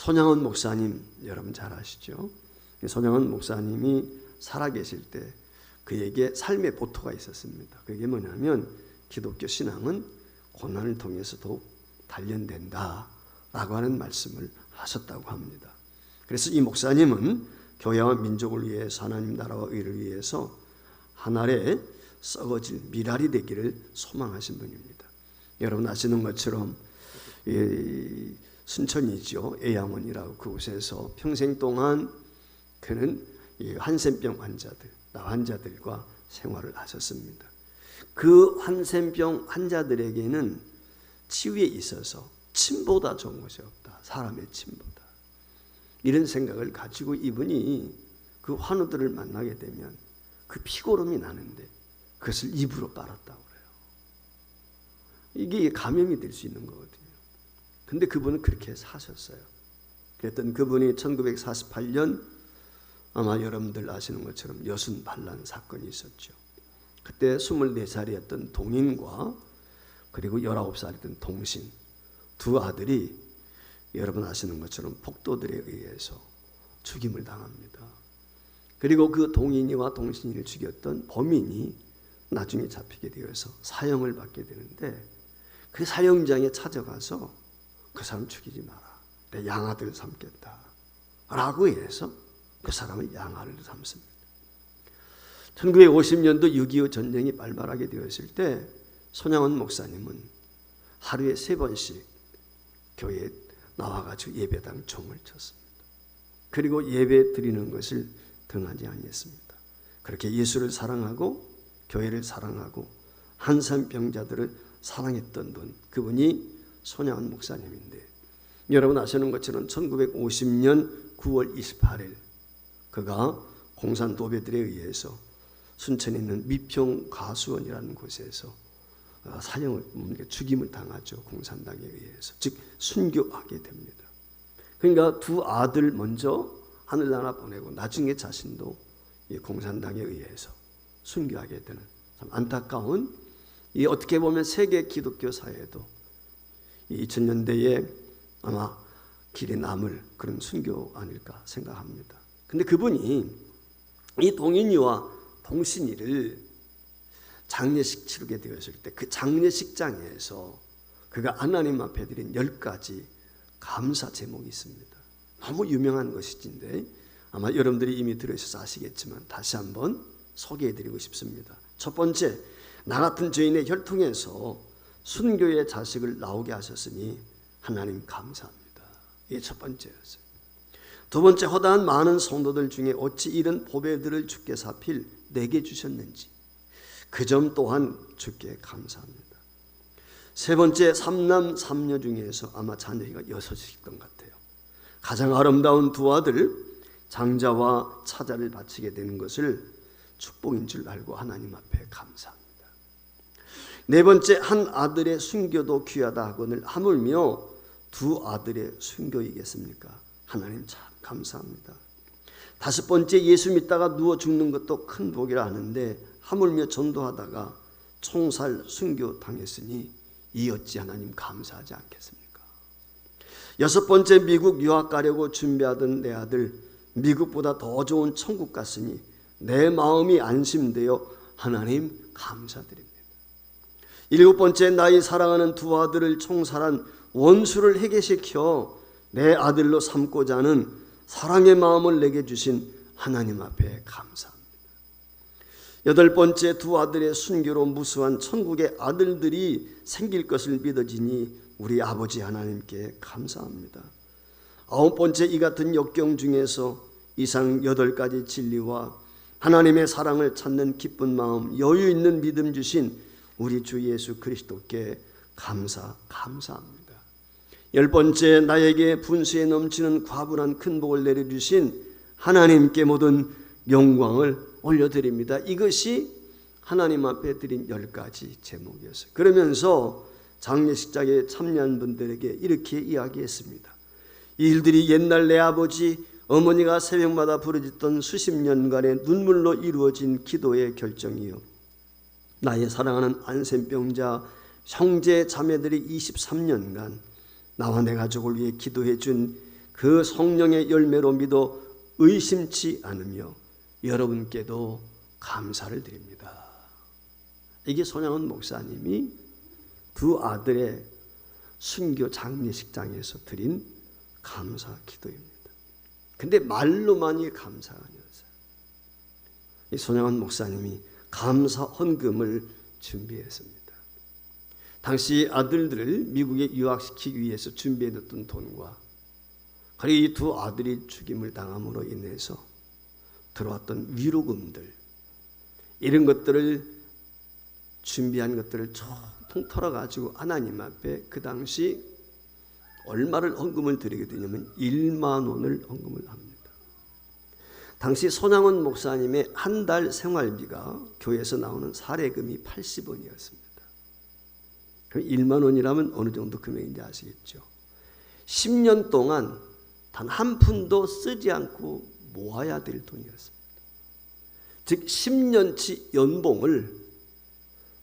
손양원 목사님 여러분 잘 아시죠? 손양원 목사님이 살아계실 때 그에게 삶의 모토가 있었습니다. 그게 뭐냐면 기독교 신앙은 고난을 통해서 더욱 단련된다 라고 하는 말씀을 하셨다고 합니다. 그래서 이 목사님은 교회와 민족을 위해서, 하나님 나라와 의를 위해서 하늘에 썩어질 미랄이 되기를 소망하신 분입니다. 여러분 아시는 것처럼 순천이죠. 애양원이라고 그곳에서 평생 동안 그는 한센병 환자들과 생활을 하셨습니다. 그 한센병 환자들에게는 치유에 있어서 침보다 좋은 것이 없다. 사람의 침보다. 이런 생각을 가지고 이분이 그 환우들을 만나게 되면 그 피고름이 나는데 그것을 입으로 빨았다고 그래요. 이게 감염이 될 수 있는 거거든요. 근데 그분은 그렇게 사셨어요. 그랬던 그분이 1948년 아마 여러분들 아시는 것처럼 여순 반란 사건이 있었죠. 그때 24살이었던 동인과 그리고 19살이었던 동신 두 아들이 여러분 아시는 것처럼 폭도들에 의해서 죽임을 당합니다. 그리고 그 동인이와 동신이를 죽였던 범인이 나중에 잡히게 되어서 사형을 받게 되는데 그 사형장에 찾아가서 그 사람 죽이지 마라. 내 양아들 삼겠다. 라고 해서 그 사람을 양아를 삼습니다. 1950년도 6.25 전쟁이 발발하게 되었을 때 손양원 목사님은 하루에 3번씩 교회에 나와가지고 예배당 총을 쳤습니다. 그리고 예배 드리는 것을 등하지 아니했습니다. 그렇게 예수를 사랑하고 교회를 사랑하고 한센병자들을 사랑했던 분, 그분이 손양원 목사님인데 여러분 아시는 것처럼 1950년 9월 28일 그가 공산 도배들에 의해서 순천에 있는 미평 가수원이라는 곳에서 죽임을 당하죠. 공산당에 의해서. 즉 순교하게 됩니다. 그러니까 두 아들 먼저 하늘나라 보내고 나중에 자신도 공산당에 의해서 순교하게 되는 참 안타까운, 이 어떻게 보면 세계 기독교 사회에도 2000년대에 아마 길에 남을 그런 순교 아닐까 생각합니다. 근데 그분이 이 동인이와 동신이를 장례식 치르게 되었을 때 그 장례식장에서 그가 하나님 앞에 드린 10가지 감사 제목이 있습니다. 너무 유명한 것인데 아마 여러분들이 이미 들으셔서 아시겠지만 다시 한번 소개해드리고 싶습니다. 첫 번째, 나 같은 죄인의 혈통에서 순교의 자식을 나오게 하셨으니 하나님 감사합니다. 이게 첫 번째였어요. 두 번째, 허다한 많은 성도들 중에 어찌 이런 보배들을 주께서 하필 내게 주셨는지 그 점 또한 주께 감사합니다. 세 번째, 3남 3녀 중에서 아마 자녀가 6이었던 것 같아요. 가장 아름다운 두 아들 장자와 차자를 바치게 되는 것을 축복인 줄 알고 하나님 앞에 감사합니다. 네 번째, 한 아들의 순교도 귀하다 하거늘 하물며 두 아들의 순교이겠습니까? 하나님 참 감사합니다. 다섯 번째, 예수 믿다가 누워 죽는 것도 큰 복이라 하는데 하물며 전도하다가 총살 순교 당했으니 이 어찌 하나님 감사하지 않겠습니까? 여섯 번째, 미국 유학 가려고 준비하던 내 아들 미국보다 더 좋은 천국 갔으니 내 마음이 안심되어 하나님 감사드립니다. 일곱 번째, 나의 사랑하는 두 아들을 총살한 원수를 해계시켜 내 아들로 삼고자 하는 사랑의 마음을 내게 주신 하나님 앞에 감사합니다. 여덟 번째, 두 아들의 순교로 무수한 천국의 아들들이 생길 것을 믿어지니 우리 아버지 하나님께 감사합니다. 아홉 번째, 이 같은 역경 중에서 이상 8가지 진리와 하나님의 사랑을 찾는 기쁜 마음, 여유 있는 믿음 주신 우리 주 예수 그리스도께 감사합니다. 열 번째, 나에게 분수에 넘치는 과분한 큰 복을 내려주신 하나님께 모든 영광을 올려드립니다. 이것이 하나님 앞에 드린 10가지 제목이었어요. 그러면서 장례식장에 참여한 분들에게 이렇게 이야기했습니다. 이 일들이 옛날 내 아버지 어머니가 새벽마다 부르짖던 수십 년간의 눈물로 이루어진 기도의 결정이요, 나의 사랑하는 한센병자 형제 자매들이 23년간 나와 내 가족을 위해 기도해 준 그 성령의 열매로 믿어 의심치 않으며 여러분께도 감사를 드립니다. 이게 손양원 목사님이 두 아들의 순교 장례식장에서 드린 감사 기도입니다. 근데 말로만이 감사가 아니었어요. 이 손양원 목사님이 감사 헌금을 준비했습니다. 당시 아들들을 미국에 유학시키기 위해서 준비해뒀던 돈과 그리고 이 두 아들이 죽임을 당함으로 인해서 들어왔던 위로금들, 이런 것들을 준비한 것들을 통통 털어가지고 하나님 앞에 그 당시 얼마를 헌금을 드리게 되냐면 1만 원을 헌금을 합니다. 당시 손양원 목사님의 한 달 생활비가 교회에서 나오는 사례금이 80원이었습니다. 그럼 1만 원이라면 어느 정도 금액인지 아시겠죠? 10년 동안 단 한 푼도 쓰지 않고 모아야 될 돈이었습니다. 즉 10년치 연봉을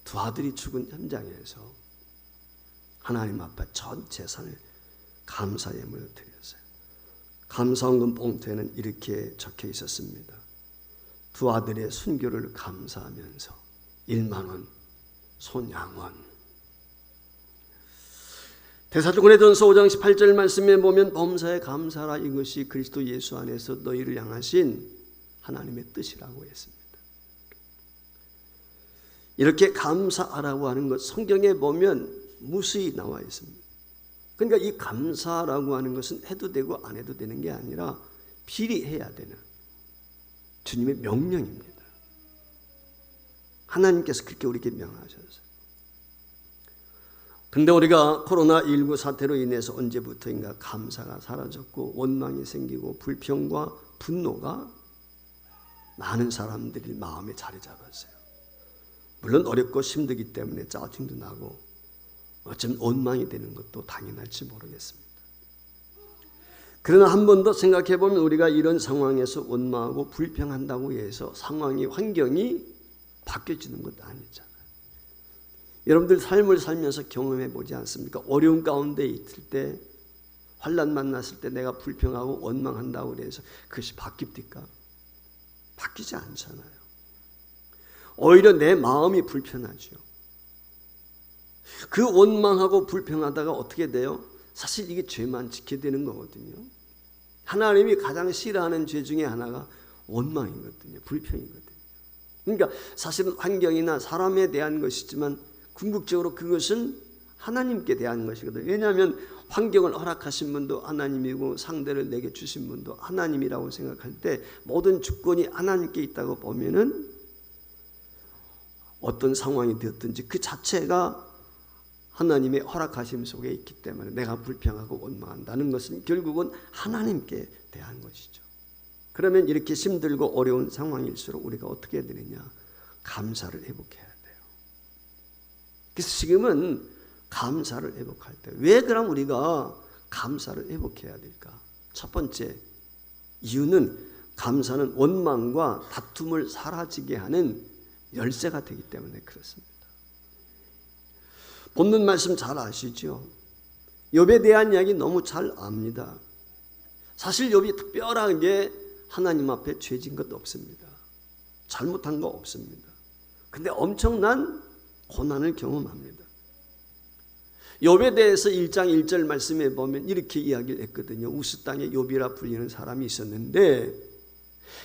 두 아들이 죽은 현장에서 하나님 앞에 전 재산을 감사 예물로 드렸어요. 감사헌금 봉투에는 이렇게 적혀 있었습니다. 두 아들의 순교를 감사하면서 1만 원, 손양원. 데살로니가전서 5장 18절 말씀에 보면 범사에 감사라, 이것이 그리스도 예수 안에서 너희를 향하신 하나님의 뜻이라고 했습니다. 이렇게 감사하라고 하는 것 성경에 보면 무수히 나와 있습니다. 그러니까 이 감사라고 하는 것은 해도 되고 안 해도 되는 게 아니라 필히 해야 되는 주님의 명령입니다. 하나님께서 그렇게 우리에게 명하셨어요. 근데 우리가 코로나19 사태로 인해서 언제부터인가 감사가 사라졌고 원망이 생기고 불평과 분노가 많은 사람들이 마음에 자리 잡았어요. 물론 어렵고 힘들기 때문에 짜증도 나고 어쩌면 원망이 되는 것도 당연할지 모르겠습니다. 그러나 한 번 더 생각해 보면 우리가 이런 상황에서 원망하고 불평한다고 해서 상황이, 환경이 바뀌어지는 것도 아니잖아요. 여러분들 삶을 살면서 경험해 보지 않습니까? 어려운 가운데 있을 때, 환난 만났을 때 내가 불평하고 원망한다고 해서 그것이 바뀝니까? 바뀌지 않잖아요. 오히려 내 마음이 불편하죠. 그 원망하고 불평하다가 어떻게 돼요? 사실 이게 죄만 지게 되는 거거든요. 하나님이 가장 싫어하는 죄 중에 하나가 원망이거든요. 불평이거든요. 그러니까 사실은 환경이나 사람에 대한 것이지만 궁극적으로 그것은 하나님께 대한 것이거든요. 왜냐하면 환경을 허락하신 분도 하나님이고 상대를 내게 주신 분도 하나님이라고 생각할 때 모든 주권이 하나님께 있다고 보면은 어떤 상황이 되었든지 그 자체가 하나님의 허락하심 속에 있기 때문에 내가 불평하고 원망한다는 것은 결국은 하나님께 대한 것이죠. 그러면 이렇게 힘들고 어려운 상황일수록 우리가 어떻게 해야 되느냐? 감사를 회복해야 돼요. 그래서 지금은 감사를 회복할 때, 왜 그럼 우리가 감사를 회복해야 될까? 첫 번째 이유는 감사는 원망과 다툼을 사라지게 하는 열쇠가 되기 때문에 그렇습니다. 본문 말씀 잘 아시죠? 욥에 대한 이야기 너무 잘 압니다. 사실 욥이 특별하게 하나님 앞에 죄진 것 없습니다. 잘못한 거 없습니다. 근데 엄청난 고난을 경험합니다. 욥에 대해서 1장 1절 말씀에 보면 이렇게 이야기를 했거든요. 우스 땅에 욥이라 불리는 사람이 있었는데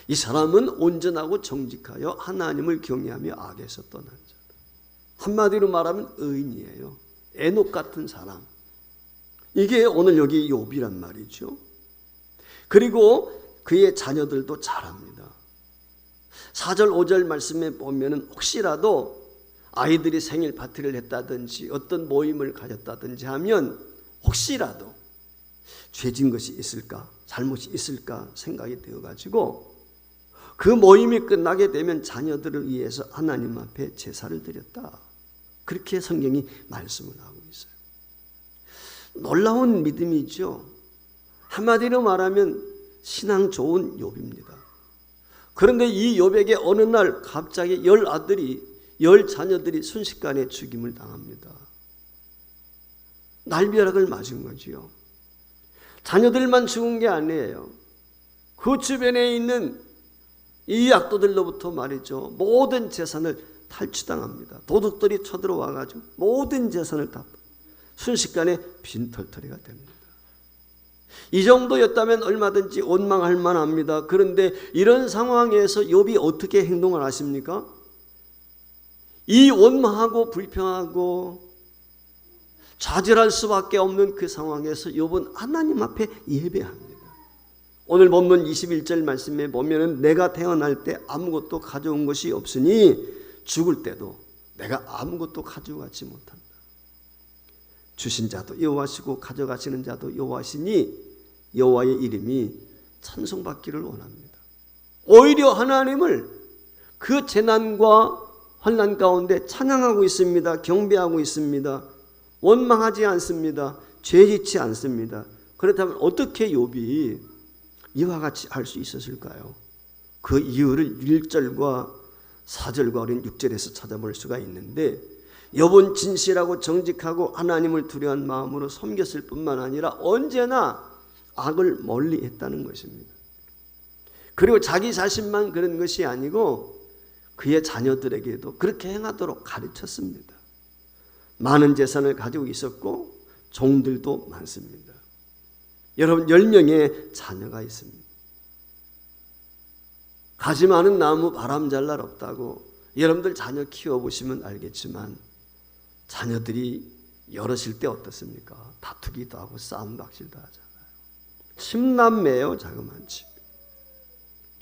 이 사람은 온전하고 정직하여 하나님을 경외하며 악에서 떠난 자. 한마디로 말하면 의인이에요. 에녹 같은 사람. 이게 오늘 여기 욥이란 말이죠. 그리고 그의 자녀들도 잘합니다. 4절 5절 말씀에 보면 혹시라도 아이들이 생일 파티를 했다든지 어떤 모임을 가졌다든지 하면 혹시라도 죄진 것이 있을까, 잘못이 있을까 생각이 되어가지고 그 모임이 끝나게 되면 자녀들을 위해서 하나님 앞에 제사를 드렸다. 그렇게 성경이 말씀을 하고 있어요. 놀라운 믿음이죠. 한마디로 말하면 신앙 좋은 욥입니다. 그런데 이 욥에게 어느 날 갑자기 10 자녀들이 순식간에 죽임을 당합니다. 날벼락을 맞은 거지요. 자녀들만 죽은 게 아니에요. 그 주변에 있는 이 악도들로부터 말이죠, 모든 재산을 탈취당합니다. 도둑들이 쳐들어와가지고 모든 재산을 다 순식간에 빈털터리가 됩니다. 이 정도였다면 얼마든지 원망할 만합니다. 그런데 이런 상황에서 욥이 어떻게 행동을 하십니까? 이 원망하고 불평하고 좌절할 수밖에 없는 그 상황에서 욥은 하나님 앞에 예배합니다. 오늘 본문 21절 말씀에 보면은 내가 태어날 때 아무것도 가져온 것이 없으니 죽을 때도 내가 아무것도 가져가지 못한다. 주신 자도 여호와시고 가져가시는 자도 여호와시니 여호와의 이름이 찬송받기를 원합니다. 오히려 하나님을 그 재난과 환난 가운데 찬양하고 있습니다. 경배하고 있습니다. 원망하지 않습니다. 죄짓지 않습니다. 그렇다면 어떻게 욥이 이와 같이 할 수 있었을까요? 그 이유를 1절과 4절과 어린 6절에서 찾아볼 수가 있는데, 욥은 진실하고 정직하고 하나님을 두려워한 마음으로 섬겼을 뿐만 아니라 언제나 악을 멀리 했다는 것입니다. 그리고 자기 자신만 그런 것이 아니고 그의 자녀들에게도 그렇게 행하도록 가르쳤습니다. 많은 재산을 가지고 있었고 종들도 많습니다. 여러분 10명의 자녀가 있습니다. 가지 많은 나무 바람 잘 날 없다고 여러분들 자녀 키워보시면 알겠지만 자녀들이 여럿일 때 어떻습니까? 다투기도 하고 싸움박질도 하잖아요. 침남매예요. 자그마한 집.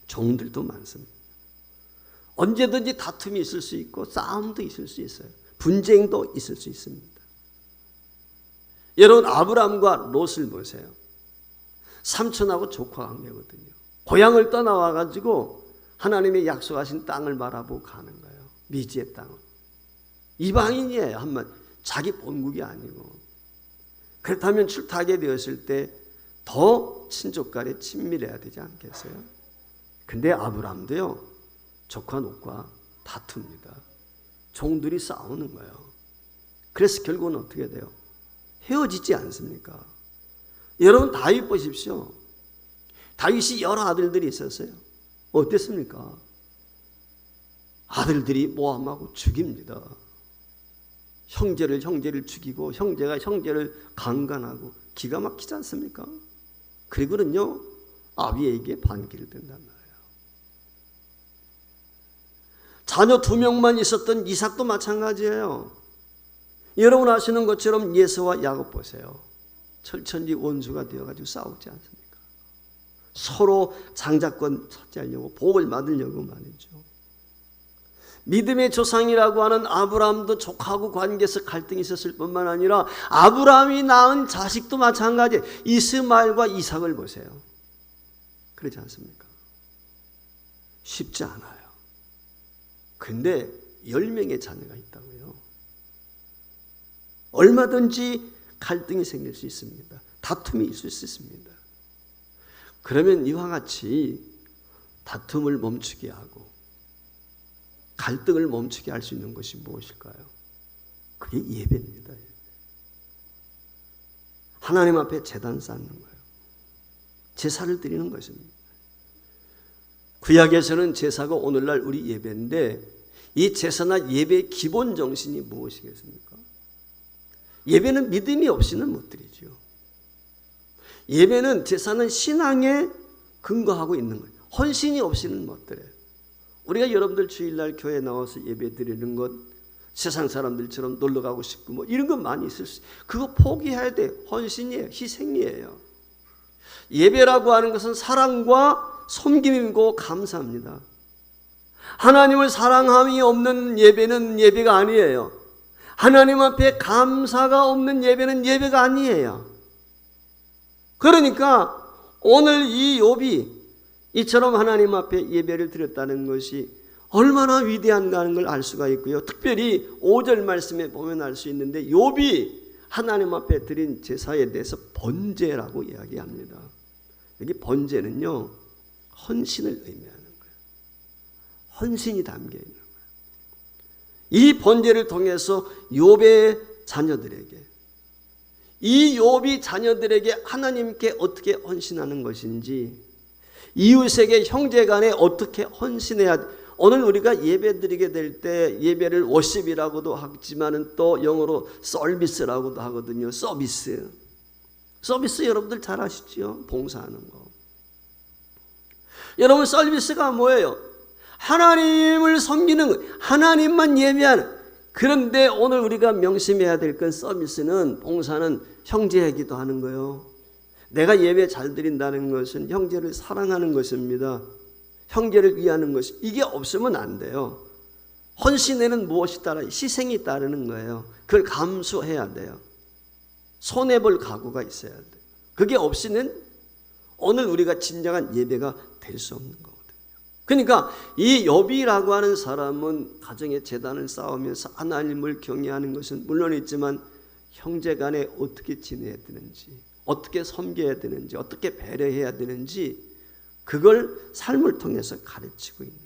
종들도 많습니다. 언제든지 다툼이 있을 수 있고 싸움도 있을 수 있어요. 분쟁도 있을 수 있습니다. 여러분 아브람과 롯을 보세요. 삼촌하고 조카 관계거든요. 고향을 떠나와가지고 하나님의 약속하신 땅을 바라보고 가는 거예요. 미지의 땅을. 이방인이에요. 한번 자기 본국이 아니고. 그렇다면 출타하게 되었을 때 더 친족간에 친밀해야 되지 않겠어요? 근데 아브람도요, 조카 롯과 다툽니다. 종들이 싸우는 거예요. 그래서 결국은 어떻게 돼요? 헤어지지 않습니까? 여러분 다윗 보십시오. 다윗이 여러 아들들이 있었어요. 어땠습니까? 아들들이 모함하고 죽입니다. 형제를 죽이고 형제가 형제를 강간하고 기가 막히지 않습니까? 그리고는요 아비에게 반기를 든단 말이에요. 자녀 2명만 있었던 이삭도 마찬가지예요. 여러분 아시는 것처럼 예서와 야곱 보세요. 철천지 원수가 되어가지고 싸우지 않습니까? 서로 장자권 차지하려고 복을 받으려고 말이죠. 믿음의 조상이라고 하는 아브라함도 족하고 관계에서 갈등이 있었을 뿐만 아니라 아브라함이 낳은 자식도 마찬가지. 이스마엘과 이삭을 보세요. 그렇지 않습니까? 쉽지 않아요. 근데 10명의 자녀가 있다고요. 얼마든지 갈등이 생길 수 있습니다. 다툼이 있을 수 있습니다. 그러면 이와 같이 다툼을 멈추게 하고 갈등을 멈추게 할 수 있는 것이 무엇일까요? 그게 예배입니다. 하나님 앞에 제단 쌓는 거예요. 제사를 드리는 것입니다. 구약에서는 제사가 오늘날 우리 예배인데 이 제사나 예배의 기본 정신이 무엇이겠습니까? 예배는 믿음이 없이는 못 드리죠. 예배는 제사는 신앙에 근거하고 있는 거예요. 헌신이 없이는 못 드려요. 우리가 여러분들 주일날 교회에 나와서 예배 드리는 것 세상 사람들처럼 놀러 가고 싶고 뭐 이런 것 많이 있을 수 있어요. 그거 포기해야 돼. 헌신이에요. 희생이에요. 예배라고 하는 것은 사랑과 섬김이고 감사합니다. 하나님을 사랑함이 없는 예배는 예배가 아니에요. 하나님 앞에 감사가 없는 예배는 예배가 아니에요. 그러니까 오늘 이 욥이 이처럼 하나님 앞에 예배를 드렸다는 것이 얼마나 위대한가 하는 걸 알 수가 있고요. 특별히 5절 말씀에 보면 알 수 있는데 욥이 하나님 앞에 드린 제사에 대해서 번제라고 이야기합니다. 여기 번제는요 헌신을 의미하는 거예요. 헌신이 담겨 있는 거예요. 이 번제를 통해서 욥의 자녀들에게 이 욥이 자녀들에게 하나님께 어떻게 헌신하는 것인지, 이웃에게 형제간에 어떻게 헌신해야, 오늘 우리가 예배 드리게 될 때 예배를 워십이라고도 하지만 또 영어로 서비스라고도 하거든요. 서비스 여러분들 잘 아시죠? 봉사하는 거. 여러분, 서비스가 뭐예요? 하나님을 섬기는, 하나님만 예배하는. 그런데 오늘 우리가 명심해야 될 건, 서비스는, 봉사는 형제이기도 하는 거예요. 내가 예배 잘 드린다는 것은 형제를 사랑하는 것입니다. 형제를 위하는 것, 이게 없으면 안 돼요. 헌신에는 무엇이 따라? 희생이 따르는 거예요. 그걸 감수해야 돼요. 손해볼 각오가 있어야 돼요. 그게 없이는 오늘 우리가 진정한 예배가 될 수 없는 거거든요. 그러니까 이 욥이라고 하는 사람은 가정의 재단을 쌓으면서 하나님을 경외하는 것은 물론 있지만 형제 간에 어떻게 지내야 되는지, 어떻게 섬겨야 되는지, 어떻게 배려해야 되는지, 그걸 삶을 통해서 가르치고 있는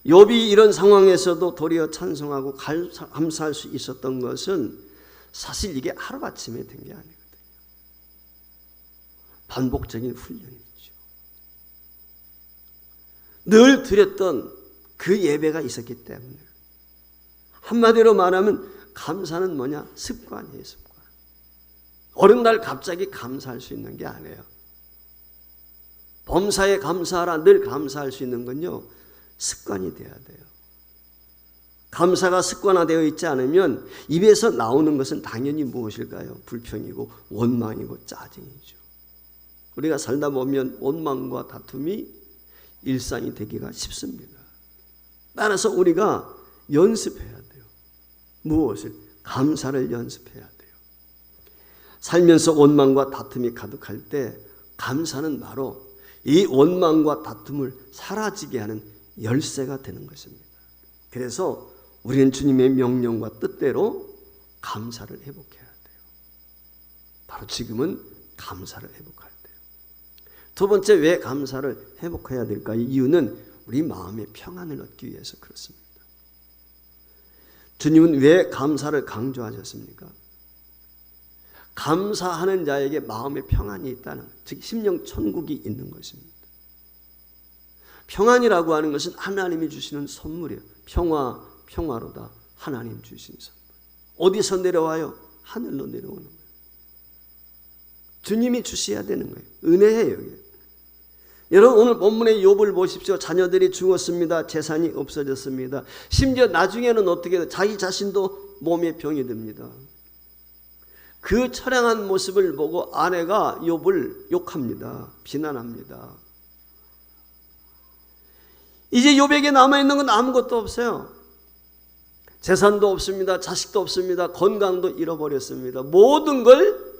거예요. 욥이 이런 상황에서도 도리어 찬송하고 감사할 수 있었던 것은 사실 이게 하루아침에 된 게 아니거든요. 반복적인 훈련이죠. 늘 드렸던 그 예배가 있었기 때문에. 한마디로 말하면 감사는 뭐냐? 습관이에요, 습관. 어느 날 갑자기 감사할 수 있는 게 아니에요. 범사에 감사하라, 늘 감사할 수 있는 건요, 습관이 돼야 돼요. 감사가 습관화되어 있지 않으면 입에서 나오는 것은 당연히 무엇일까요? 불평이고 원망이고 짜증이죠. 우리가 살다 보면 원망과 다툼이 일상이 되기가 쉽습니다. 따라서 우리가 연습해야 돼요. 무엇을? 감사를 연습해야 돼요. 살면서 원망과 다툼이 가득할 때 감사는 바로 이 원망과 다툼을 사라지게 하는 열쇠가 되는 것입니다. 그래서 우리는 주님의 명령과 뜻대로 감사를 회복해야 돼요. 바로 지금은 감사를 회복해야 돼요. 두 번째, 왜 감사를 회복해야 될까요? 이유는 우리 마음의 평안을 얻기 위해서 그렇습니다. 주님은 왜 감사를 강조하셨습니까? 감사하는 자에게 마음의 평안이 있다는, 즉 심령 천국이 있는 것입니다. 평안이라고 하는 것은 하나님이 주시는 선물이에요. 평화로다. 하나님 주신 선물. 어디서 내려와요? 하늘로 내려오는 거예요. 주님이 주셔야 되는 거예요. 은혜예요, 이게. 여러분, 오늘 본문의 욥을 보십시오. 자녀들이 죽었습니다. 재산이 없어졌습니다. 심지어 나중에는 어떻게 해요? 자기 자신도 몸에 병이 듭니다. 그 처량한 모습을 보고 아내가 욥을 욕합니다. 비난합니다. 이제 욥에게 남아있는 건 아무것도 없어요. 재산도 없습니다. 자식도 없습니다. 건강도 잃어버렸습니다. 모든 걸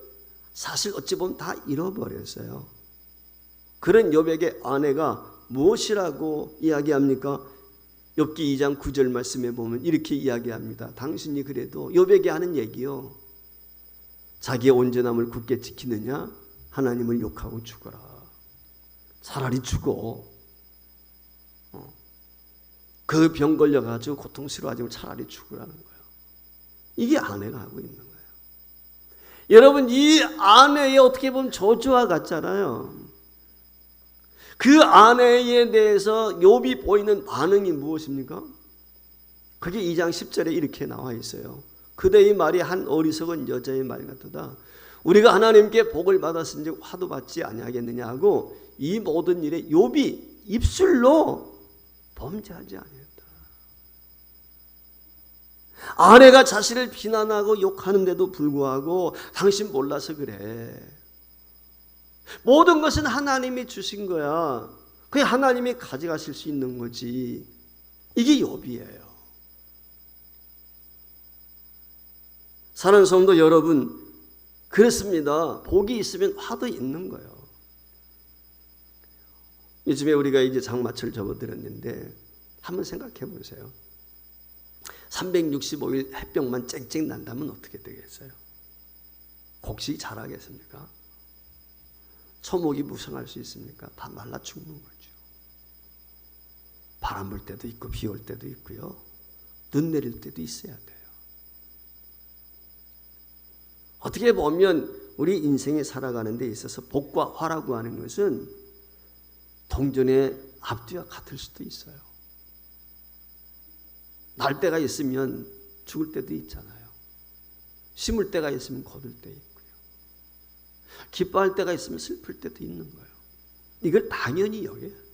사실 어찌 보면 다 잃어버렸어요. 그런 욥에게 아내가 무엇이라고 이야기합니까? 욥기 2장 9절 말씀에 보면 이렇게 이야기합니다. 당신이 그래도 욥에게 하는 얘기요, 자기의 온전함을 굳게 지키느냐? 하나님을 욕하고 죽어라. 차라리 죽어. 그 병 걸려가지고 고통스러워하지고 차라리 죽으라는 거예요. 이게 아내가 하고 있는 거예요. 여러분, 이 아내의 어떻게 보면 저주와 같잖아요. 그 아내에 대해서 욥이 보이는 반응이 무엇입니까? 그게 2장 10절에 이렇게 나와 있어요. 그대의 말이 한 어리석은 여자의 말 같도다. 우리가 하나님께 복을 받았은지 화도 받지 아니하겠느냐 하고 이 모든 일에 욥이 입술로 범죄하지 아니했다. 아내가 자신을 비난하고 욕하는데도 불구하고 당신 몰라서 그래. 모든 것은 하나님이 주신 거야. 그게 하나님이 가져가실 수 있는 거지. 이게 욥이에요. 사랑하는 성도 여러분, 그렇습니다. 복이 있으면 화도 있는 거예요. 요즘에 우리가 이제 장마철 접어들었는데 한번 생각해 보세요. 365일 햇볕만 쨍쨍 난다면 어떻게 되겠어요? 곡식이 자라겠습니까? 초목이 무성할 수 있습니까? 다 말라 죽는 거죠. 바람 불 때도 있고 비 올 때도 있고요. 눈 내릴 때도 있어야 돼요. 어떻게 보면 우리 인생에 살아가는 데 있어서 복과 화라고 하는 것은 동전의 앞뒤와 같을 수도 있어요. 날 때가 있으면 죽을 때도 있잖아요. 심을 때가 있으면 거둘 때 있고요. 기뻐할 때가 있으면 슬플 때도 있는 거예요. 이걸 당연히 여겨야 돼요.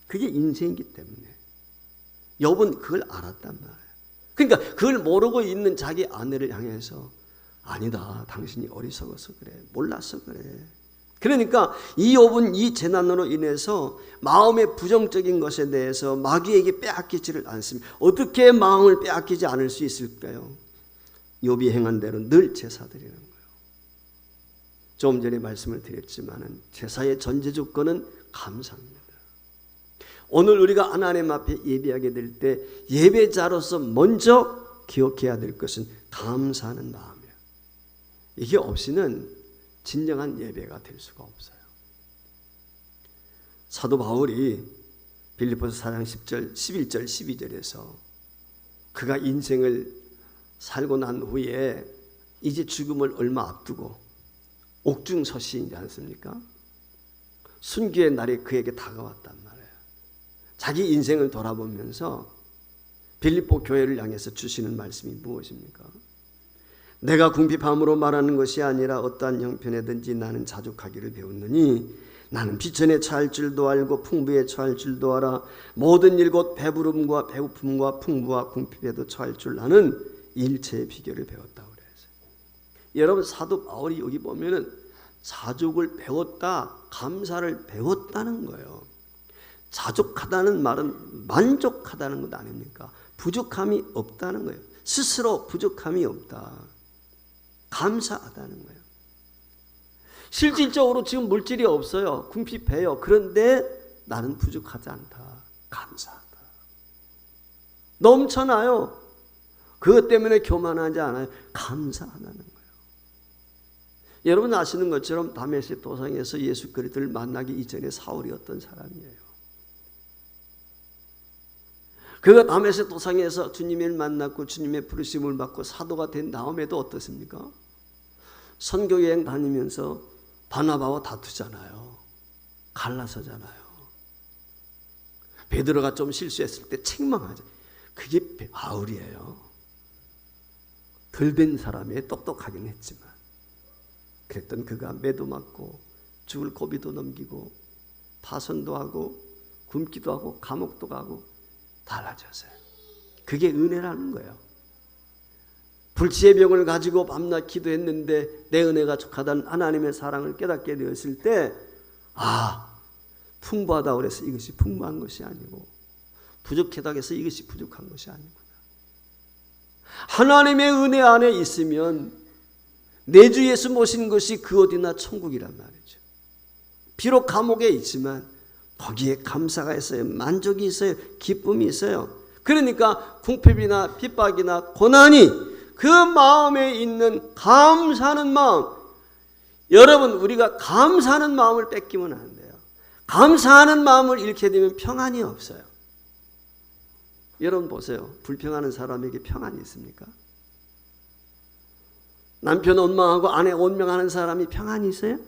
그게 인생이기 때문에 욥은 그걸 알았단 말이에요. 그러니까 그걸 모르고 있는 자기 아내를 향해서 아니다, 당신이 어리석어서 그래, 몰라서 그래. 그러니까 이 욥은 이 재난으로 인해서 마음의 부정적인 것에 대해서 마귀에게 빼앗기지를 않습니다. 어떻게 마음을 빼앗기지 않을 수 있을까요? 욥이 행한 대로 늘 제사 드리는 거예요. 좀 전에 말씀을 드렸지만 제사의 전제 조건은 감사입니다. 오늘 우리가 하나님 앞에 예배하게 될 때 예배자로서 먼저 기억해야 될 것은 감사하는 마음이에요. 이게 없이는 진정한 예배가 될 수가 없어요. 사도 바울이 빌립보서 4장 10절, 11절, 12절에서 그가 인생을 살고 난 후에 이제 죽음을 얼마 앞두고 옥중서시이지 않습니까? 순교의 날이 그에게 다가왔단 말이에요. 자기 인생을 돌아보면서 빌립보 교회를 향해서 주시는 말씀이 무엇입니까? 내가 궁핍함으로 말하는 것이 아니라 어떠한 형편에든지 나는 자족하기를 배웠느니 나는 비천에 처할 줄도 알고 풍부에 처할 줄도 알아 모든 일 곧 배부름과 배고픔과 풍부와 궁핍에도 처할 줄 나는 일체의 비결을 배웠다고 그랬어요. 여러분 사도 바울이 여기 보면은 자족을 배웠다, 감사를 배웠다는 거예요. 자족하다는 말은 만족하다는 것 아닙니까? 부족함이 없다는 거예요. 스스로 부족함이 없다. 감사하다는 거예요. 실질적으로 지금 물질이 없어요. 궁핍해요. 그런데 나는 부족하지 않다. 감사하다. 넘쳐나요. 그것 때문에 교만하지 않아요. 감사하다는 거예요. 여러분 아시는 것처럼 다메섹 도상에서 예수 그리스도를 만나기 이전에 사울이 어떤 사람이에요. 그가 다메섹 도상에서 주님을 만났고 주님의 부르심을 받고 사도가 된 다음에도 어떻습니까? 선교여행 다니면서 바나바와 다투잖아요. 갈라서잖아요. 베드로가 좀 실수했을 때 책망하죠. 그게 바울이에요. 덜 된 사람이 똑똑하긴 했지만 그랬던 그가 매도 맞고 죽을 고비도 넘기고 파선도 하고 굶기도 하고 감옥도 가고 달라졌어요. 그게 은혜라는 거예요. 불치의 병을 가지고 밤낮 기도했는데 내 은혜가 족하다는 하나님의 사랑을 깨닫게 되었을 때 풍부하다고 그래서 이것이 풍부한 것이 아니고 부족하다고 해서 이것이 부족한 것이 아니구나. 하나님의 은혜 안에 있으면 내 주 예수 모신 것이 그 어디나 천국이란 말이죠. 비록 감옥에 있지만 거기에 감사가 있어요. 만족이 있어요. 기쁨이 있어요. 그러니까 궁핍이나 핍박이나 고난이 그 마음에 있는 감사하는 마음, 여러분 우리가 감사하는 마음을 뺏기면 안 돼요. 감사하는 마음을 잃게 되면 평안이 없어요. 여러분 보세요. 불평하는 사람에게 평안이 있습니까? 남편 원망하고 아내 원망하는 사람이 평안이 있어요?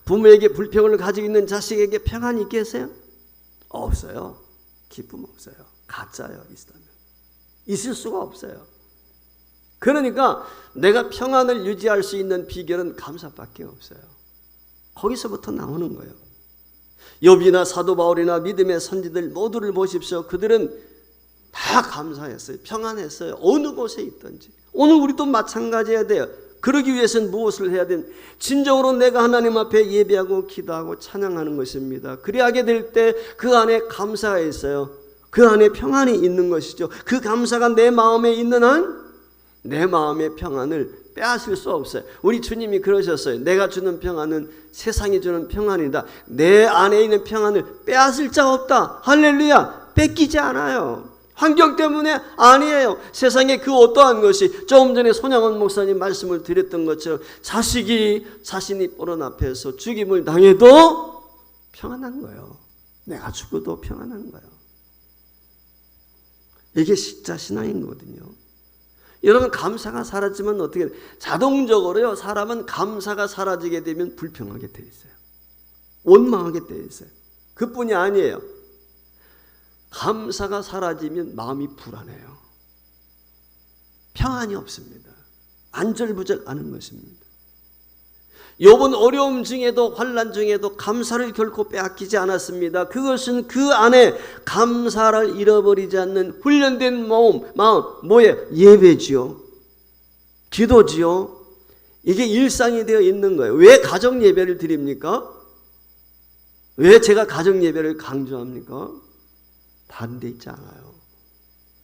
부모에게 불평을 가지고 있는 자식에게 평안이 있겠어요? 없어요. 기쁨 없어요. 가짜요. 있을 수가 없어요. 그러니까 내가 평안을 유지할 수 있는 비결은 감사밖에 없어요. 거기서부터 나오는 거예요. 욥이나 사도 바울이나 믿음의 선지들 모두를 보십시오. 그들은 다 감사했어요. 평안했어요. 어느 곳에 있든지. 오늘 우리도 마찬가지해야 돼요. 그러기 위해서는 무엇을 해야 되는? 진정으로 내가 하나님 앞에 예배하고 기도하고 찬양하는 것입니다. 그리하게 될 때 그 안에 감사가 있어요. 그 안에 평안이 있는 것이죠. 그 감사가 내 마음에 있는 한 내 마음의 평안을 빼앗을 수 없어요. 우리 주님이 그러셨어요. 내가 주는 평안은 세상이 주는 평안이다. 내 안에 있는 평안을 빼앗을 자 없다. 할렐루야. 뺏기지 않아요. 환경 때문에 아니에요. 세상에 그 어떠한 것이 조금 전에 손양원 목사님 말씀을 드렸던 것처럼 자식이 자신이 뽀른 앞에서 죽임을 당해도 평안한 거예요. 내가 죽어도 평안한 거예요. 이게 십자 신앙인 거거든요. 여러분, 감사가 사라지면 어떻게 돼요? 자동적으로요, 사람은 감사가 사라지게 되면 불평하게 돼 있어요. 원망하게 돼 있어요. 그뿐이 아니에요. 감사가 사라지면 마음이 불안해요. 평안이 없습니다. 안절부절하는 것입니다. 욥은 어려움 중에도 환난 중에도 감사를 결코 빼앗기지 않았습니다. 그것은 그 안에 감사를 잃어버리지 않는 훈련된 마음 뭐예요? 예배지요. 기도지요. 이게 일상이 되어 있는 거예요. 왜 가정 예배를 드립니까? 왜 제가 가정 예배를 강조합니까? 다른 데 있지 않아요.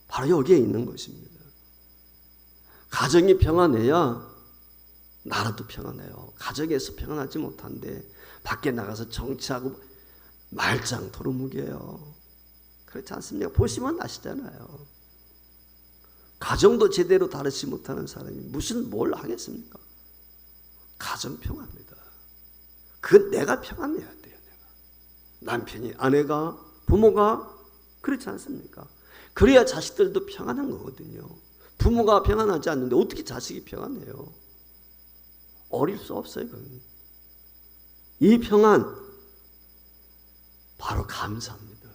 바로 여기에 있는 것입니다. 가정이 평안해야 나라도 평안해요. 가정에서 평안하지 못한데 밖에 나가서 정치하고 말짱 도루묵이에요. 그렇지 않습니까? 보시면 아시잖아요. 가정도 제대로 다루지 못하는 사람이 무슨 뭘 하겠습니까? 가정 평안입니다. 그건 내가 평안해야 돼요. 내가. 남편이, 아내가, 부모가 그렇지 않습니까? 그래야 자식들도 평안한 거거든요. 부모가 평안하지 않는데 어떻게 자식이 평안해요? 어릴 수 없어요. 그건. 이 평안 바로 감사합니다.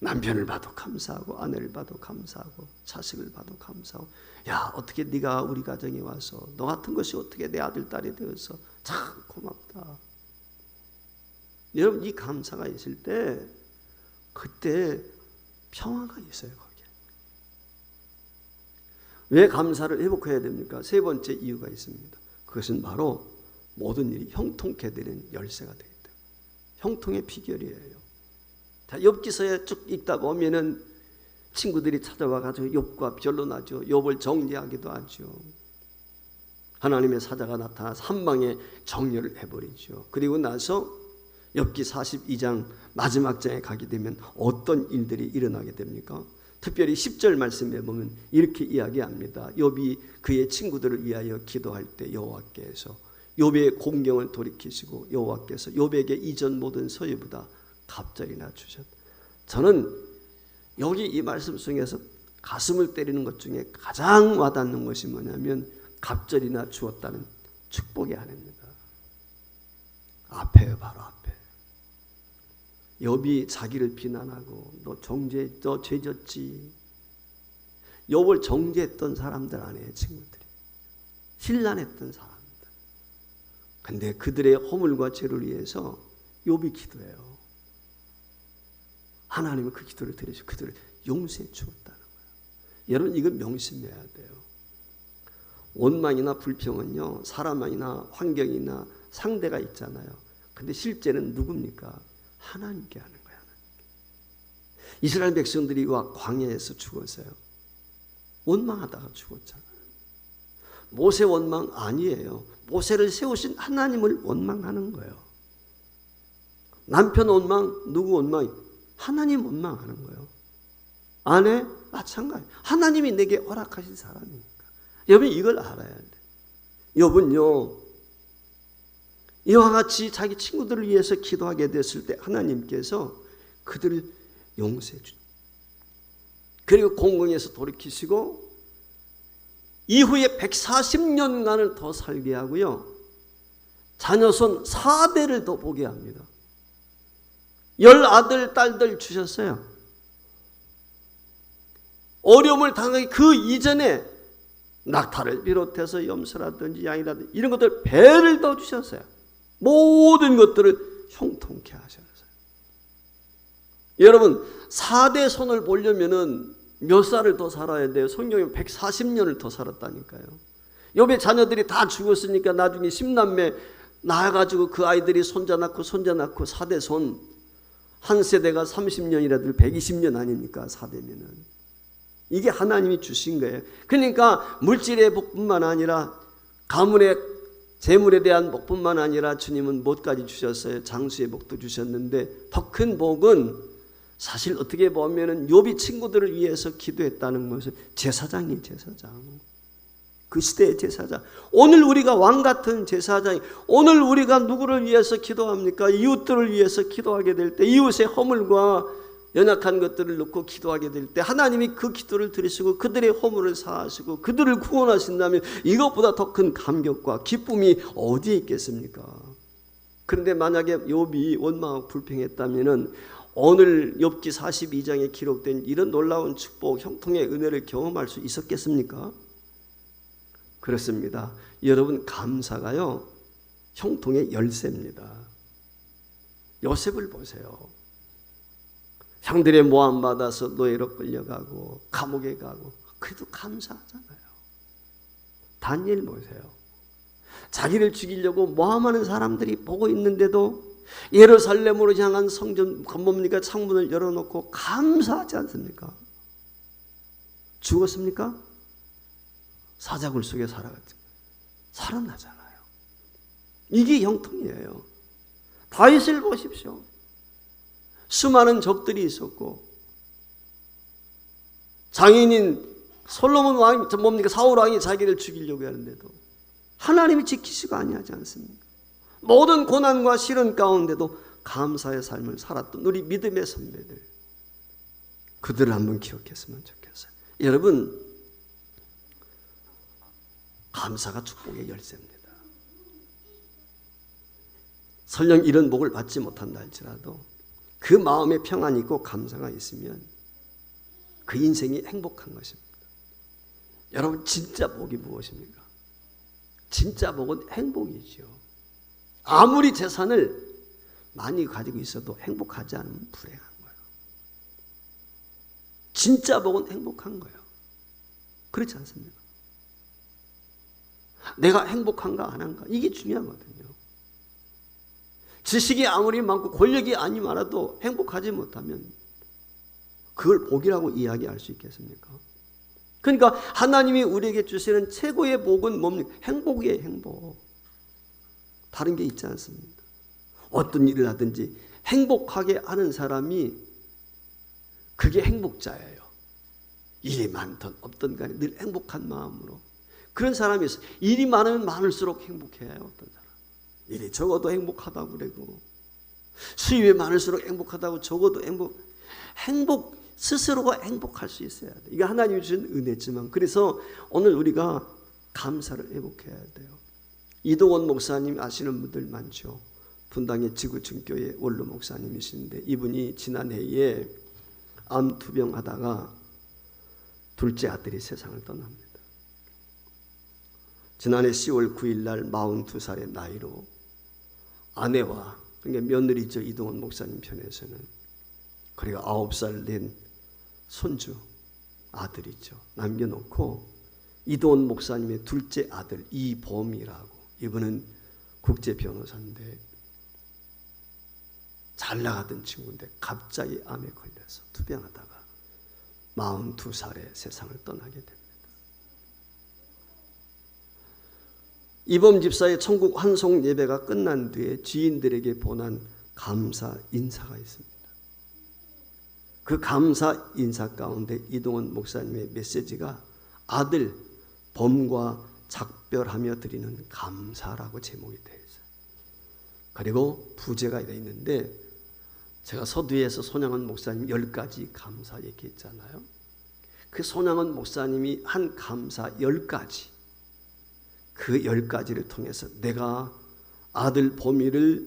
남편을 봐도 감사하고 아내를 봐도 감사하고 자식을 봐도 감사하고, 야, 어떻게 네가 우리 가정에 와서 너 같은 것이 어떻게 내 아들 딸이 되어서 참 고맙다. 여러분, 이 감사가 있을 때 그때 평화가 있어요. 왜 감사를 회복해야 됩니까? 세 번째 이유가 있습니다. 그것은 바로 모든 일이 형통케 되는 열쇠가 되겠다. 형통의 비결이에요. 자, 욥기서에 쭉 읽다 보면은 친구들이 찾아와 가지고 욥과 변론하죠. 욥을 정죄하기도 하죠. 하나님의 사자가 나타나서 한 방에 정렬을 해버리죠. 그리고 나서 욥기 42장 마지막 장에 가게 되면 어떤 일들이 일어나게 됩니까? 특별히 10절 말씀에 보면 이렇게 이야기합니다. 욥이 그의 친구들을 위하여 기도할 때 여호와께서 욥의 공경을 돌이키시고 여호와께서 욥에게 이전 모든 소유보다 갑절이나 주셨다. 저는 여기 이 말씀 속에서 가슴을 때리는 것 중에 가장 와닿는 것이 뭐냐면 갑절이나 주었다는 축복의 아내입니다. 앞에요, 바로 앞에. 욥이 자기를 비난하고 너 죄졌지. 욥을 정죄했던 사람들 아니에요, 친구들이. 신란했던 사람들. 근데 그들의 허물과 죄를 위해서 욥이 기도해요. 하나님은 그 기도를 들으시고 그들을 용서해 주었다는 거예요. 여러분, 이건 명심해야 돼요. 원망이나 불평은요, 사람이나 환경이나 상대가 있잖아요. 근데 실제는 누굽니까? 하나님께 하는 거야. 하나님께. 이스라엘 백성들이 와 광야에서 죽었어요. 원망하다가 죽었잖아요. 모세 원망 아니에요. 모세를 세우신 하나님을 원망하는 거예요. 남편 원망, 누구 원망? 하나님 원망하는 거예요. 아내 마찬가지. 하나님이 내게 허락하신 사람이니까. 여러분, 이걸 알아야 돼. 욥은요, 이와 같이 자기 친구들을 위해서 기도하게 됐을 때 하나님께서 그들을 용서해 주죠. 그리고 공경에서 돌이키시고 이후에 140년간을 더 살게 하고요, 자녀손 4대를 더 보게 합니다. 10아들 딸들 주셨어요. 어려움을 당하기 그 이전에 낙타를 비롯해서 염소라든지 양이라든지 이런 것들 배를 더 주셨어요. 모든 것들을 형통케 하셨어요. 여러분, 4대 손을 보려면은 몇 살을 더 살아야 돼요? 성경에 140년을 더 살았다니까요. 욥의 자녀들이 다 죽었으니까 나중에 10남매 낳아가지고 그 아이들이 손자 낳고 4대 손, 한 세대가 30년이라도 120년 아닙니까? 4대면은. 이게 하나님이 주신 거예요. 그러니까 물질의 복뿐만 아니라 가문의 재물에 대한 복뿐만 아니라 주님은 무엇까지 주셨어요? 장수의 복도 주셨는데 더 큰 복은 사실 어떻게 보면은 욥이 친구들을 위해서 기도했다는 것은 제사장이 제사장. 그 시대의 제사장. 오늘 우리가 왕 같은 제사장이, 오늘 우리가 누구를 위해서 기도합니까? 이웃들을 위해서 기도하게 될 때 이웃의 허물과 연약한 것들을 놓고 기도하게 될 때 하나님이 그 기도를 들으시고 그들의 허물을 사하시고 그들을 구원하신다면 이것보다 더 큰 감격과 기쁨이 어디에 있겠습니까? 그런데 만약에 욥이 원망하고 불평했다면 오늘 욥기 42장에 기록된 이런 놀라운 축복, 형통의 은혜를 경험할 수 있었겠습니까? 그렇습니다. 여러분, 감사가요 형통의 열쇠입니다. 요셉을 보세요. 형들의 모함 받아서 노예로 끌려가고 감옥에 가고 그래도 감사하잖아요. 다니엘 보세요. 자기를 죽이려고 모함하는 사람들이 보고 있는데도 예루살렘으로 향한 성전 뭡니까? 창문을 열어놓고 감사하지 않습니까? 죽었습니까? 사자굴 속에 살아갔죠. 살아나잖아요. 이게 형통이에요. 다윗을 보십시오. 수많은 적들이 있었고 장인인 솔로몬 왕 뭡니까? 사울 왕이 자기를 죽이려고 하는데도 하나님이 지키시고 아니하지 않습니까? 모든 고난과 시련 가운데도 감사의 삶을 살았던 우리 믿음의 선배들, 그들을 한번 기억했으면 좋겠어요. 여러분, 감사가 축복의 열쇠입니다. 설령 이런 복을 받지 못한다 할지라도 그 마음에 평안이 있고 감사가 있으면 그 인생이 행복한 것입니다. 여러분, 진짜 복이 무엇입니까? 진짜 복은 행복이죠. 아무리 재산을 많이 가지고 있어도 행복하지 않으면 불행한 거예요. 진짜 복은 행복한 거예요. 그렇지 않습니까? 내가 행복한가 안 한가, 이게 중요하거든요. 지식이 아무리 많고 권력이 아니 많아도 행복하지 못하면 그걸 복이라고 이야기할 수 있겠습니까? 그러니까 하나님이 우리에게 주시는 최고의 복은 뭡니까? 행복이에요. 행복. 다른 게 있지 않습니다. 어떤 일을 하든지 행복하게 하는 사람이 그게 행복자예요. 일이 많든 없든 간에 늘 행복한 마음으로. 그런 사람이 있어요. 일이 많으면 많을수록 행복해요. 어떤 사람. 일이 적어도 행복하다고 그러고 수입이 많을수록 행복하다고 적어도 행복 스스로가 행복할 수 있어야 돼요. 이게 하나님이 주신 은혜지만, 그래서 오늘 우리가 감사를 회복해야 돼요. 이동원 목사님 아시는 분들 많죠. 분당의 지구촌교회 원로 목사님이신데 이분이 지난해에 암 투병하다가 둘째 아들이 세상을 떠납니다. 지난해 10월 9일 날 42살의 나이로 아내와, 그러니까 며느리죠, 이동원 목사님 편에서는, 그리고 9살 된 손주 아들이죠, 남겨놓고 이동원 목사님의 둘째 아들 이범이라고, 이분은 국제 변호사인데 잘 나가던 친구인데 갑자기 암에 걸려서 투병하다가 42살에 세상을 떠나게 됩니다. 이범 집사의 천국 환송 예배가 끝난 뒤에 지인들에게 보낸 감사 인사가 있습니다. 그 감사 인사 가운데 이동원 목사님의 메시지가 아들 범과 작별하며 드리는 감사라고 제목이 되어 있어요. 그리고 부제가 되어 있는데, 제가 서두에서 손양원 목사님 10가지 감사 얘기했잖아요. 그 손양원 목사님이 한 감사 10가지, 그 10가지를 통해서 내가 아들 보미를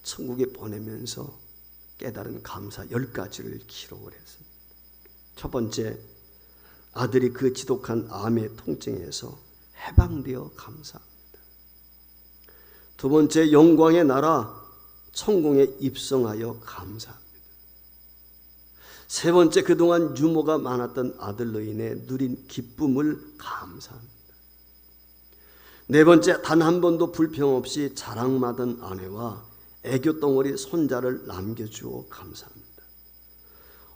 천국에 보내면서 깨달은 감사 10가지를 기록을 했습니다. 첫 번째, 아들이 그 지독한 암의 통증에서 해방되어 감사합니다. 두 번째, 영광의 나라 천국에 입성하여 감사합니다. 세 번째, 그동안 유모가 많았던 아들로 인해 누린 기쁨을 감사합니다. 네 번째, 단 한 번도 불평 없이 자랑받은 아내와 애교덩어리 손자를 남겨주어 감사합니다.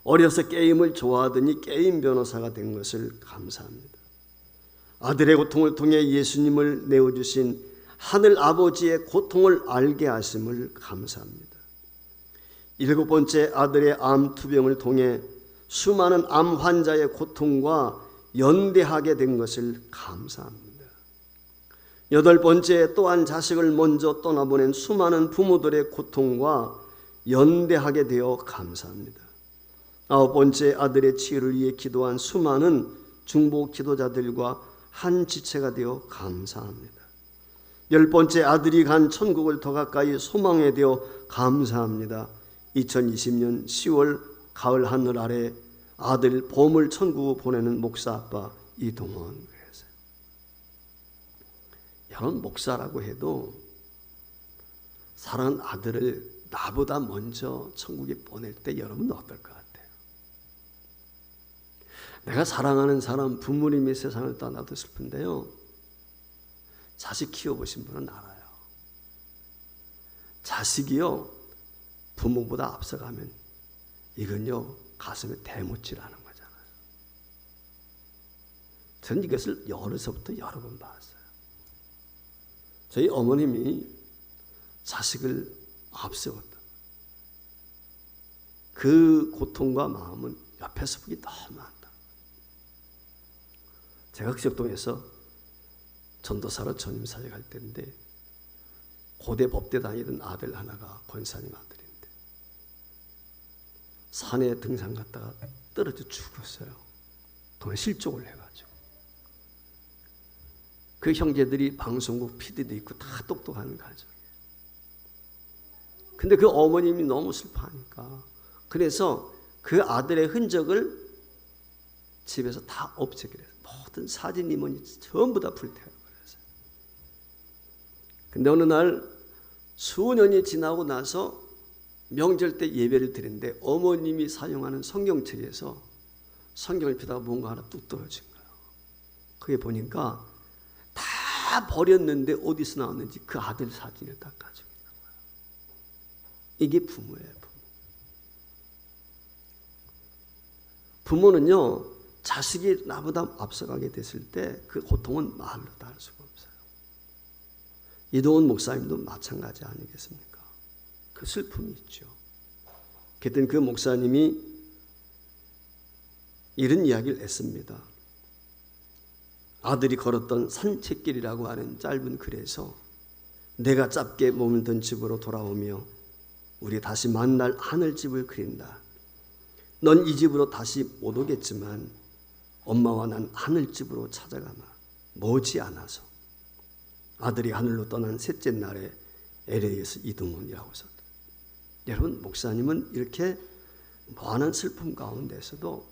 어려서 게임을 좋아하더니 게임 변호사가 된 것을 감사합니다. 아들의 고통을 통해 예수님을 내어주신 하늘 아버지의 고통을 알게 하심을 감사합니다. 일곱 번째, 아들의 암 투병을 통해 수많은 암 환자의 고통과 연대하게 된 것을 감사합니다. 여덟 번째, 또한 자식을 먼저 떠나보낸 수많은 부모들의 고통과 연대하게 되어 감사합니다. 9번째, 아들의 치유를 위해 기도한 수많은 중보 기도자들과 한 지체가 되어 감사합니다. 10번째, 아들이 간 천국을 더 가까이 소망해 되어 감사합니다. 2020년 10월 가을 하늘 아래 아들 보물 천국으로 보내는 목사 아빠 이동원 그랬어요. 여러분, 목사라고 해도 사랑하는 아들을 나보다 먼저 천국에 보낼 때 여러분 어떨 것 같아요? 내가 사랑하는 사람 부모님이 세상을 떠나도 슬픈데요, 자식 키워보신 분은 알아요. 자식이요 부모보다 앞서가면 이건요 가슴에 대못질하는 거잖아요. 저는 이것을 어려서부터 여러 번 봤어요. 저희 어머님이 자식을 앞세웠다. 그 고통과 마음은 옆에서 보기 너무 많다. 제가 기적동에서 전도사로 전임 사역할 때인데 고대 법대 다니던 아들 하나가 권사님 아들인데 산에 등산 갔다가 떨어져 죽었어요. 동네 실족을 해가지고. 그 형제들이 방송국 PD도 있고 다 똑똑한 가정이에요. 근데 그 어머님이 너무 슬퍼하니까 그래서 그 아들의 흔적을 집에서 다 없애기로 했어요. 모든 사진 이모니 전부 다 불태워버렸어요. 근데 어느 날 수년이 지나고 나서 명절 때 예배를 드리는데 어머님이 사용하는 성경책에서 성경을 펴다가 뭔가 하나 뚝 떨어진 거예요. 그게 보니까 다 버렸는데 어디서 나왔는지 그 아들 사진을 딱 가지고 있는 거예요. 이게 부모예요, 부모. 부모는요, 자식이 나보다 앞서가게 됐을 때 그 고통은 말로 다 할 수가 없어요. 이동원 목사님도 마찬가지 아니겠습니까? 그 슬픔이 있죠. 그랬더니 그 목사님이 이런 이야기를 했습니다. 아들이 걸었던 산책길이라고 하는 짧은 글에서 내가 짧게 머물던 집으로 돌아오며 우리 다시 만날 하늘집을 그린다. 넌 이 집으로 다시 못 오겠지만 엄마와 난 하늘집으로 찾아가마. 머지않아서 아들이 하늘로 떠난 셋째 날에 LA에서 이동원이라고 썼다. 여러분, 목사님은 이렇게 무한한 슬픔 가운데서도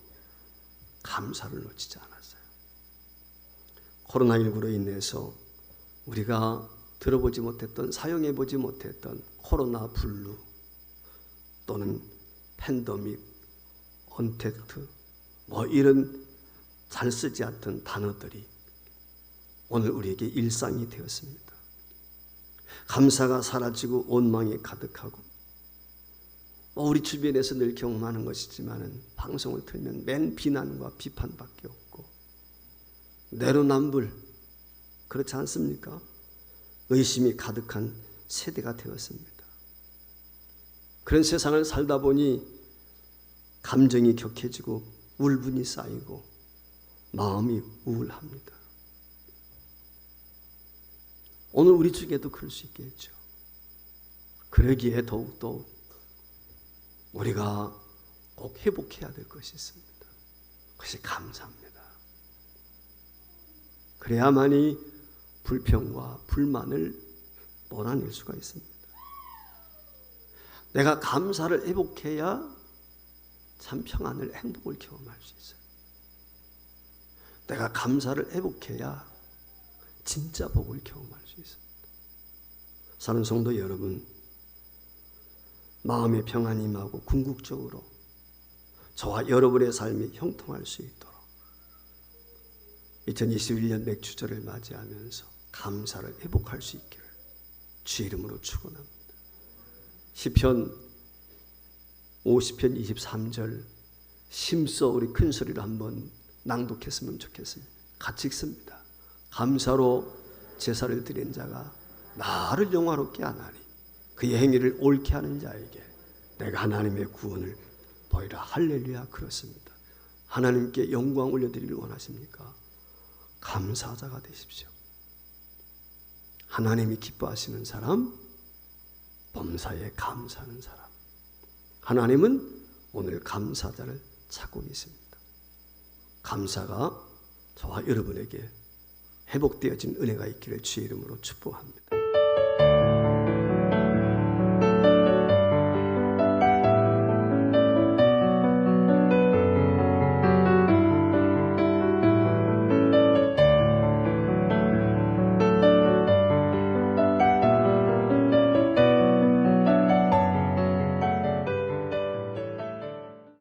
감사를 놓치지 않았어요. 코로나19로 인해서 우리가 들어보지 못했던, 사용해보지 못했던 코로나 블루 또는 팬데믹, 언택트 이런 잘 쓰지 않던 단어들이 오늘 우리에게 일상이 되었습니다. 감사가 사라지고 원망이 가득하고 우리 주변에서 늘 경험하는 것이지만 방송을 틀면 맨 비난과 비판밖에 없고 내로남불, 그렇지 않습니까? 의심이 가득한 세대가 되었습니다. 그런 세상을 살다 보니 감정이 격해지고 울분이 쌓이고 마음이 우울합니다. 오늘 우리 중에도 그럴 수 있겠죠. 그러기에 더욱더 우리가 꼭 회복해야 될 것이 있습니다. 그것이 감사합니다. 그래야만이 불평과 불만을 몰아낼 수가 있습니다. 내가 감사를 회복해야 참 평안을, 행복을 경험할 수 있어요. 내가 감사를 회복해야 진짜 복을 경험할 수 있습니다. 사는 성도 여러분, 마음의 평안이 임하고 궁극적으로 저와 여러분의 삶이 형통할 수 있도록 2021년 맥주절을 맞이하면서 감사를 회복할 수 있기를 주 이름으로 축원합니다. 시편 50편 23절 심써 우리 큰 소리로 한번 낭독했으면 좋겠습니다. 같이 읽습니다. 감사로 제사를 드린 자가 나를 영화롭게 하나니 그의 행위를 옳게 하는 자에게 내가 하나님의 구원을 보이라. 할렐루야. 그렇습니다. 하나님께 영광 올려드리길 원하십니까? 감사자가 되십시오. 하나님이 기뻐하시는 사람, 범사에 감사하는 사람. 하나님은 오늘 감사자를 찾고 있습니다. 감사가 저와 여러분에게 회복되어진 은혜가 있기를 주의 이름으로 축복합니다.